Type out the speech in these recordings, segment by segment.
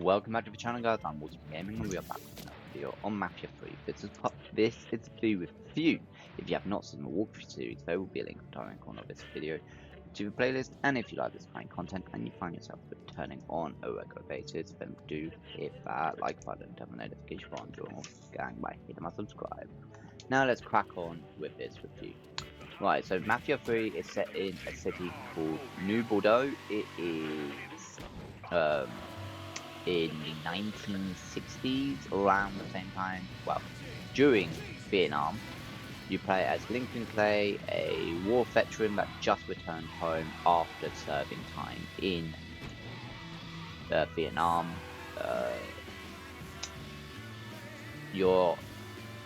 Welcome back to the channel, guys. I'm WolfsbaneGaming and we are back with another video on Mafia 3. This is to do with Few. If you have not seen the walkthrough series, there will be a link in the right corner of this video to the playlist. And if you like this kind of content and you find yourself returning on a regular basis, then do hit that like button, turn the notification on, join WolfsbaneGaming by hitting my subscribe. Now let's crack on with this review. Right, so Mafia 3 is set in a city called New Bordeaux. It is in the 1960s, around the same time, well, during Vietnam. You play as Lincoln Clay, a war veteran that just returned home after serving time in Vietnam. Your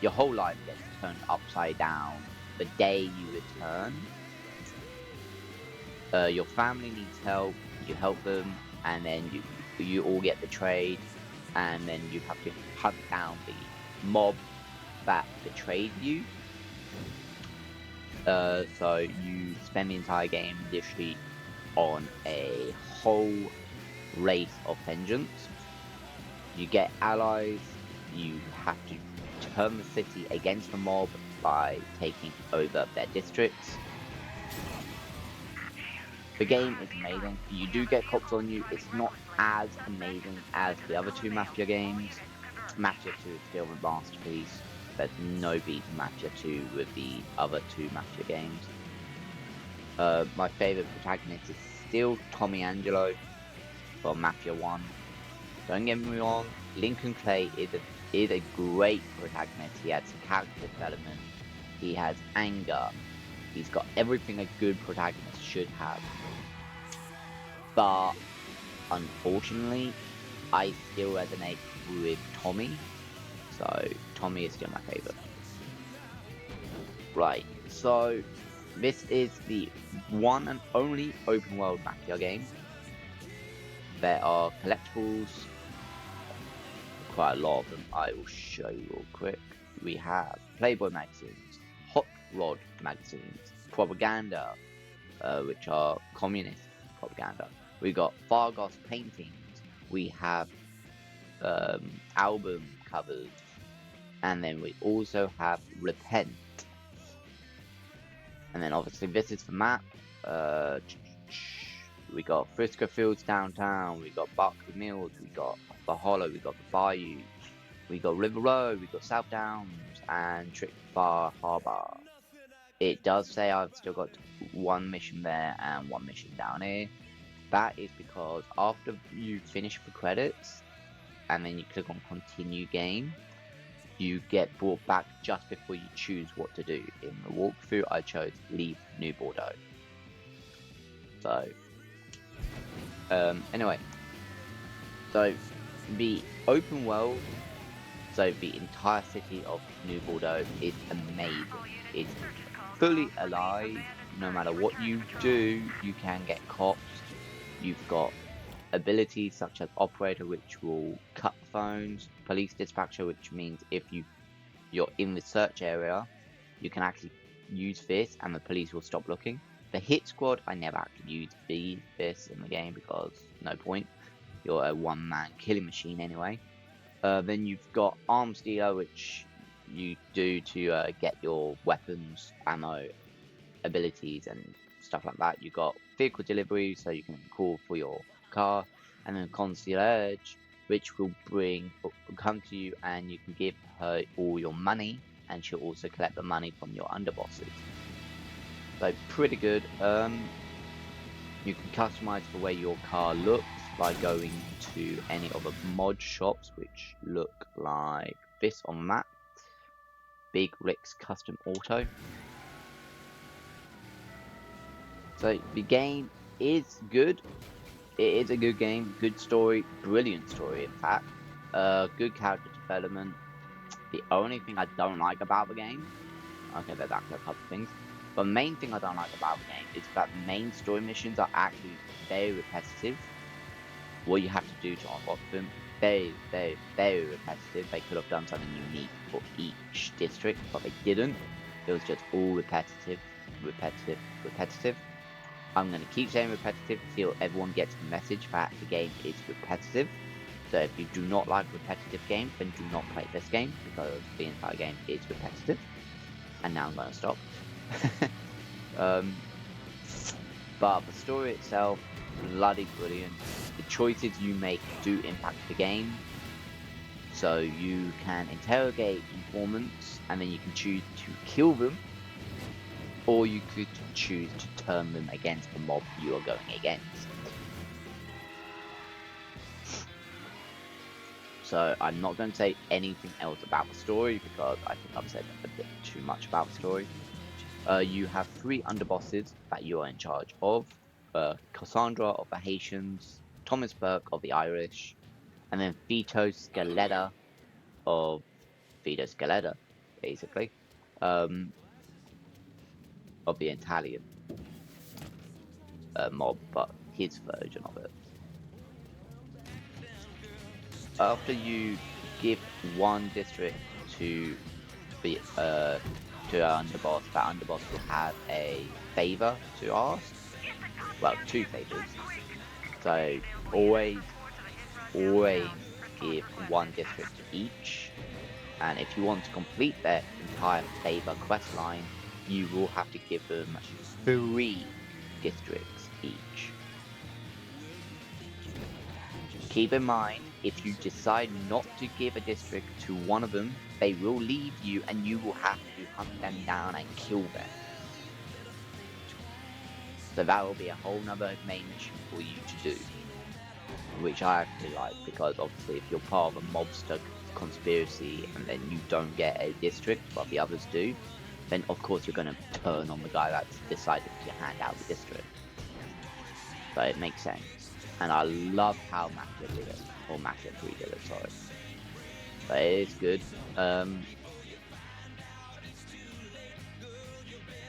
whole life gets turned upside down the day you return. Your family needs help, you help them, and then you all get betrayed, and then you have to hunt down the mob that betrayed you. So you spend the entire game literally on a whole race of vengeance. You get allies, you have to turn the city against the mob by taking over their districts. The game is amazing. You do get cops on you. It's not as amazing as the other two Mafia games. Mafia 2 is still a masterpiece. There's no beat to Mafia 2 with the other two Mafia games. My favourite protagonist is still Tommy Angelo from Mafia 1. Don't get me wrong, Lincoln Clay is a great protagonist. He has character development, he has anger, he's got everything a good protagonist should have. But unfortunately, I still resonate with Tommy, so Tommy is still my favourite. Right, so this is the one and only open world Mafia game. There are collectibles, quite a lot of them. I will show you real quick. We have Playboy magazines, Hot Rod magazines, propaganda, which are communist propaganda. We got Fargos paintings. We have album covers, and then we also have Repent. And then obviously this is the map. We got Frisco Fields downtown. We got Barkley Mills. We got the Hollow. We got the Bayou. We got River Road. We got South Downs and Trick Bar Harbour. It does say I've still got one mission there and one mission down here. That is because after you finish the credits and then you click on continue game, you get brought back just before you choose what to do. In the walkthrough, I chose leave New Bordeaux. So, anyway, so the open world, so the entire city of New Bordeaux is amazing. It's fully alive. No matter what you do, you can get cops. You've got abilities such as operator, which will cut the phones, police dispatcher, which means if you're in the search area, you can actually use this and the police will stop looking. The hit squad, I never actually used this in the game because no point. You're a one-man killing machine anyway. Then you've got arms dealer, which you do to get your weapons, ammo, abilities and stuff like that. You got vehicle delivery, so you can call for your car, and then concierge, which will come to you and you can give her all your money, and she'll also collect the money from your underbosses. So pretty good. You can customize the way your car looks by going to any of the mod shops, which look like this on the map. Big Rick's Custom Auto. So the game is good. It is a good game, good story, brilliant story in fact. Good character development. The only thing I don't like about the game, okay, there's actually a couple of things, but the main thing I don't like about the game is that the main story missions are actually very repetitive. What you have to do to unlock them, very repetitive. They could have done something unique for each district, but they didn't. It was just all repetitive. I'm going to keep saying repetitive until everyone gets the message that the game is repetitive. So if you do not like repetitive games, then do not play this game, because the entire game is repetitive. And now I'm going to stop. But the story itself, bloody brilliant. The choices you make do impact the game. So you can interrogate informants, and then you can choose to kill them, or you could choose to turn them against the mob you are going against. So I'm not going to say anything else about the story, because I think I've said a bit too much about the story. You have 3 underbosses that you are in charge of. Cassandra of the Haitians, Thomas Burke of the Irish, and then Vito Scaletta of Vito Scaletta, basically, of the Italian mob, but his version of it. After you give one district to the to an underboss, that underboss will have a favor to ask. Well, 2 favors. So always give 1 district each. And if you want to complete their entire favor quest line, you will have to give them 3 districts each. Keep in mind, if you decide not to give a district to one of them, they will leave you and you will have to hunt them down and kill them. So that will be a whole nother main mission for you to do, which I actually like, because obviously if you're part of a mobster conspiracy and then you don't get a district but the others do, then of course you're going to turn on the guy that's decided to hand out the district. So it makes sense. And I love how Mafia did it, or Mafia 3 did it, sorry. But it is good.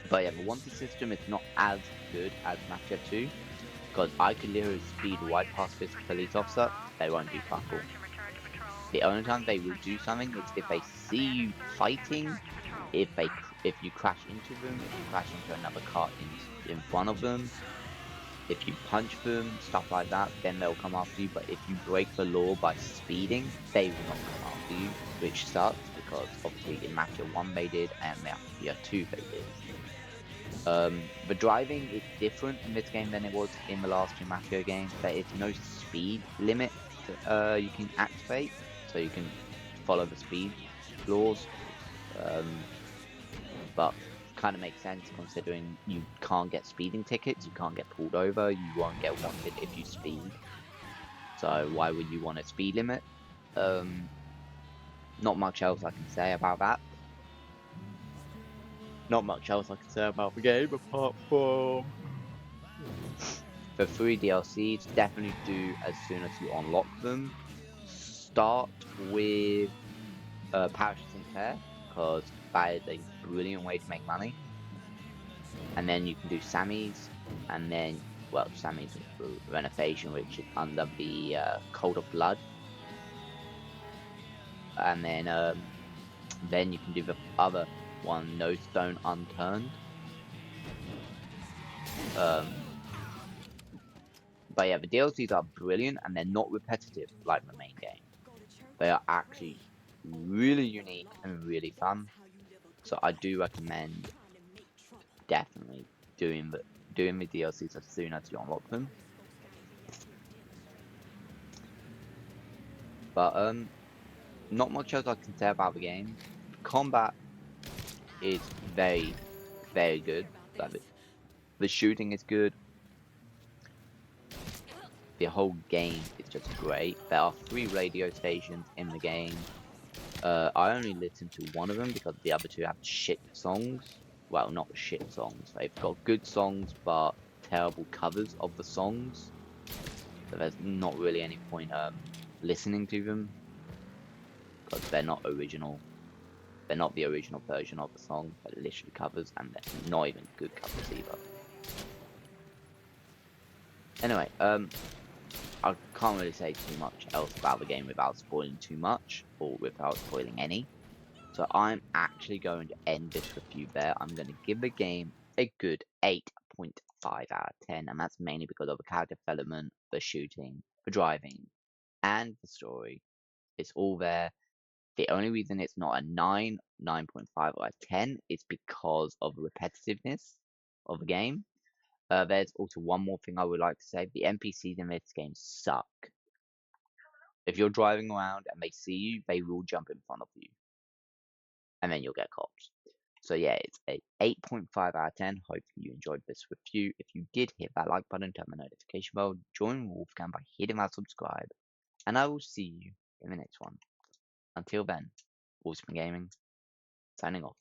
But yeah, the wanted system is not as good as Mafia 2, because I could literally speed right past this police officer, they won't do fuck all. The only time they will do something is if they see you fighting, if you crash into them, if you crash into another car in front of them, if you punch them, stuff like that, then they'll come after you. But if you break the law by speeding, they will not come after you, which sucks, because obviously in Mafia 1 they did, and Mafia 2 they did. The driving is different in this game than it was in the last 2 Mafia games. There is no speed limit you can activate, so you can follow the speed laws. But kind of makes sense, considering you can't get speeding tickets, you can't get pulled over, you won't get wanted if you speed. So why would you want a speed limit? Not much else I can say about that. Not much else I can say about the game apart from the 3 DLCs. Definitely do as soon as you unlock them. Start with Parish Sinclair, because that is a brilliant way to make money. And then you can do Sammy's, and then, well, Sammy's renovation, which is under the Code of Blood. And then you can do the other one, No Stone Unturned. But yeah, the DLCs are brilliant, and they're not repetitive like the main game. They are actually really unique and really fun. So I do recommend definitely doing the DLCs as soon as you unlock them. But not much else I can say about the game. Combat is very, very good. Like the shooting is good. The whole game is just great. There are 3 radio stations in the game. I only listened to one of them because the other 2 have shit songs. Well, not shit songs. They've got good songs, but terrible covers of the songs. So there's not really any point listening to them, because they're not original. They're not the original version of the song. They're literally covers, and they're not even good covers either. Anyway, I can't really say too much else about the game without spoiling too much, or without spoiling any. So I'm actually going to end this review there. I'm going to give the game a good 8.5 out of 10, and that's mainly because of the character development, the shooting, the driving, and the story. It's all there. The only reason it's not a 9, 9.5, or a 10 is because of repetitiveness of the game. There's also one more thing I would like to say. The NPCs in this game suck. If you're driving around and they see you, they will jump in front of you. And then you'll get cops. So yeah, it's a 8.5 out of 10. Hopefully you enjoyed this review. If you did, hit that like button, turn the notification bell, join WolfbaneGame by hitting that subscribe. And I will see you in the next one. Until then, WolfsbaneGaming, signing off.